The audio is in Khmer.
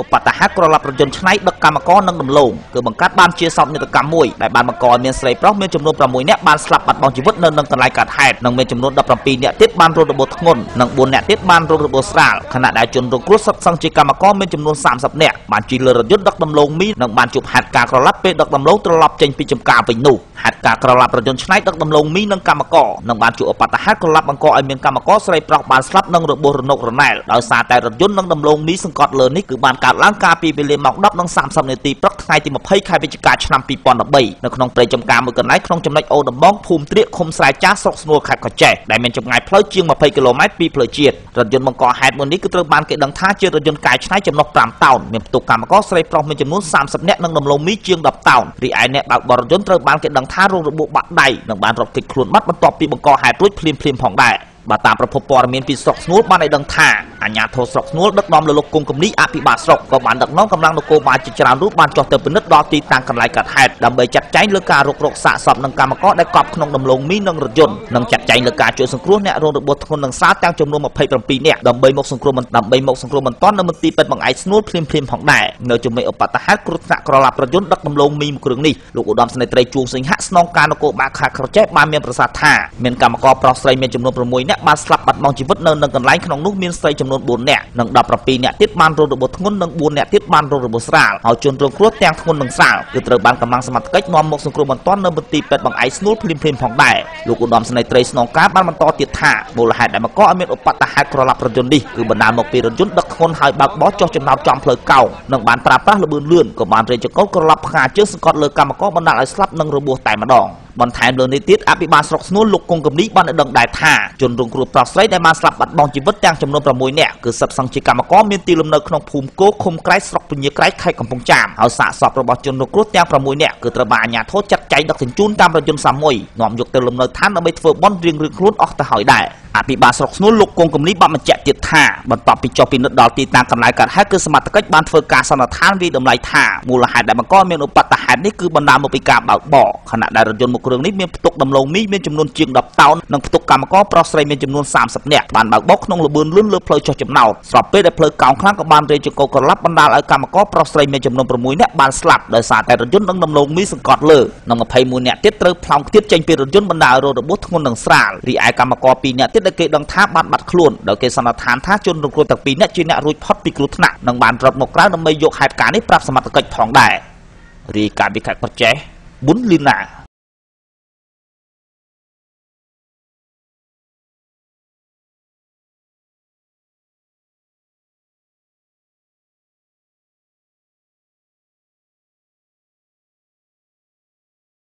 ឧបតហេតុក្រឡាប់រយន្តឆ្នៃដឹកកម្មករនិងដំឡូងគឺបង្កើតបានជាសោកនាដកម្មមួយដែលបានបង្កឲ្យមានស្រីប្រុសមានចំនួន6នាក់បានស្លាប់បាត់បង់ជីវិតនៅនឹងកន្លែងកើតហេតុនិងមានចំនួន17នាក់ទៀតបានរងរបួសធ្ងន់និង4នាក់ទៀតបានរងរបួសស្រាលខណៈដែលជនរងគ្រោះសុទ្ធសឹងជាកម្មករមានចំនួន30នាក់បានជិះលើរថយន្តដឹកដំឡូងមីនិងបានជួបហេតុការណ៍ក្រឡាប់ពេលដឹកដំឡូងត្រឡប់ចេញពីចំការវិញនោះហេតុការណ៍ក្រឡាប់រយន្តឆ្នៃដឹកដំឡូងមីនិងកម្មករនឹងបានជួបឧបតហេតុក្រឡាប់បង្កឲ្យមានកម្មករស្រីប្រុសបានស្លាប់និងរបួសរនុករណែលដោយសារតែរថយន្តនិងដំឡូងមីសង្កត់លើនេះគឺបានកើតឡើងកាលពីវេលាម៉ោង 10:30 នាទីព្រឹកថ្ងៃទី20 ខែវិច្ឆិកាឆ្នាំ 2013នៅក្នុងព្រៃចំការមួយកន្លែងក្នុងចំណុចអូដំបងភូមិត្រៀកឃុំស្រែចាស់ស្រុកស្នួលខេត្តកោះចេះដែលមានចម្ងាយផ្លូវជាង20 គីឡូម៉ែត្រពីផ្លូវជាតិរថយន្តបង្កហេតុមួយនេះគឺត្រូវបានគេដឹងថាជារថយន្តកែច្នៃចំណុះ5តោនមានផ្ទុកកម្មករស្រីប្រុសមានចំនួន30នាក់និងដំឡូងមីជាង10តោនរីឯអ្នកបើកបររថយន្តត្រូវបានគេដឹងថារងរបួសបាក់ដៃនិងបានរត់គេចខ្លួនបាត់បន្ទាប់ពីបង្កហេតុរួចភ្លាមៗផងដែរបើតាមប្រភពព័ត៌មានពីស្រុកស្នួលបានឲ្យដឹងថាអាជ្ញាធរស្រុកស្នួលដឹកនាំលើលោកគង់គំនីអភិបាលស្រុកក៏បានដឹកនាំកម្លាំងនគរបាលជាច្រើនរូបបានចុះទៅពិនិត្យដល់ទីតាំងកន្លែងកើតហេតុដើម្បីចាត់ចែងលើការរុករកសាកសពនិងកម្មករដែលកប់ក្នុងដំឡូងមីនិងរថយន្តនិងចាត់ចែងលើការជួយសង្គ្រោះអ្នករងរបួសធ្ងន់និងស្រាលទាំងចំនួន27នាក់ដើម្បីមកសង្គ្រោះបន្ទាន់នៅមន្ទីរពេទ្យបង្អែកស្នួលភ្លាមៗផងដែរនៅជំនាញឧបតហេតុគ្រោះថ្នាក់ក្រឡាប់រថយន្តដឹកដំឡូងមីមួយគ្រឿងនេះលោកឧត្តមសេនីយ៍ត្រីជួងសិង្ហៈស្នងការនគរបាលខេត្តក្រចេះបានមានប្រសាសន៍ថាមានកម្មករប្រុសស្រីមានចំនួន6នាក់បានស្លាប់បាត់បង់ជីវិតនៅនឹងកន្លែងក្នុងនោះមានស្រីចំនួន4នាក់និង17នាក់ទៀតបានរងរបួសធ្ងន់និង4នាក់ទៀតបានរងរបួសស្រាលហើយជនរងគ្រោះទាំងធ្ងន់និងស្រាលគឺត្រូវបានកម្លាំងសមត្ថកិច្ចនាំមកសង្គ្រោះបន្ទាន់នៅមន្ទីរពេទ្យបង្អែកស្នួលភ្លាមៗផងដែរលោកឧត្តមសេនីយ៍ត្រីស្នងការបានបន្តទៀតថាមូលហេតុដែលបង្កឲ្យមានឧបតហេតុក្រឡាប់រថយន្តនេះគឺបណ្ដាលមកពីរថយន្តដឹកធ្ងន់ហើយបើកបោះចុះចំណោទចំផ្លូវកោងនិងបានប្រើប្រាស់ល្បឿនលឿនក៏បានរេចង្កូតក្រឡាប់ផ្កាជើងសង្កត់លើកម្មករបណ្ដាលឲ្យស្លាប់និងរបួសតែម្ដងបន្ថែមលើនេះទៀតអភិបាលស្រុកស្នួលលោកគង់គំនីបានដឹងដែរថាជនរងគ្រោះប្រុសស្រីដែលបានស្លាប់បាត់បង់ជីវិតទាំងចំនួន6នាក់គឺសុទ្ធសឹងជាកម្មករមានទីលំនៅក្នុងភូមិគោឃុំក្រែកស្រុកពញាក្រែកខេត្តកំពង់ចាមហើយសាកសពរបស់ជនរងគ្រោះទាំង6នាក់គឺត្រូវបានអាជ្ញាធរចាត់ចែងដឹកជញ្ជូនតាមរថយន្តសាមួយនាំយកទៅលំនៅឋានដើម្បីធ្វើបុណ្យរៀងៗខ្លួនអស់ទៅហើយដែរអភិបាលស្រុកស្នួលលោកគង់គំនីបានបញ្ជាក់ទៀតថាបន្ទាប់ពីចុះពិនិត្យដល់ទីតាំងកន្លែងកើតហេតុគឺសមត្ថកិច្ចបានធ្វើការសន្និដ្ឋានវិតម្លៃថាមូលហេតុដែលបង្កមានឧបតហេតុនេះគឺបណ្ដាលមកពីការបើកបរខណៈដែលរថយន្តមួយគ្រឿងនេះមានផ្ទុកដំឡូងមីមានចំនួនជាង10តោននិងផ្ទុកកម្មករប្រុសស្រីមានចំនួន30នាក់បានបើកបរក្នុងល្បឿនលឿនលើផ្លូវចុះចំណោទស្របពេលដែលផ្លូវកោងខ្លាំងក៏បានរេចង្កូតក្រឡាប់បណ្ដាលឲ្យកម្មករប្រុសស្រីមានចំនួន6នាក់បានស្លាប់ដោយសារតែរថយន្តនិងដំឡូងមីសង្កត់លើនិង21នាក់ទៀតត្រូវផ្លោងខ្ទាតចេញពីរថយន្តបណ្ដាលឲ្យរងរបួសធ្ងន់និងស្រាលរីឯកម្មករ2នាក់ទៀតដែលគេដឹងថាបានបាត់ខ្លួនដោយគេសន្និដ្ឋានថាជនរងគ្រោះទាំង2នាក់ជាអ្នករួចផុតពីគ្រោះថ្នាក់និងបានរត់មកក្រៅដើម្បីយកហេតុការណ៍នេះប្រាប់សមត្ថកិច្ចផងដែររាយការណ៍ពីខេត្តក្រចេះប៊ុនលីណា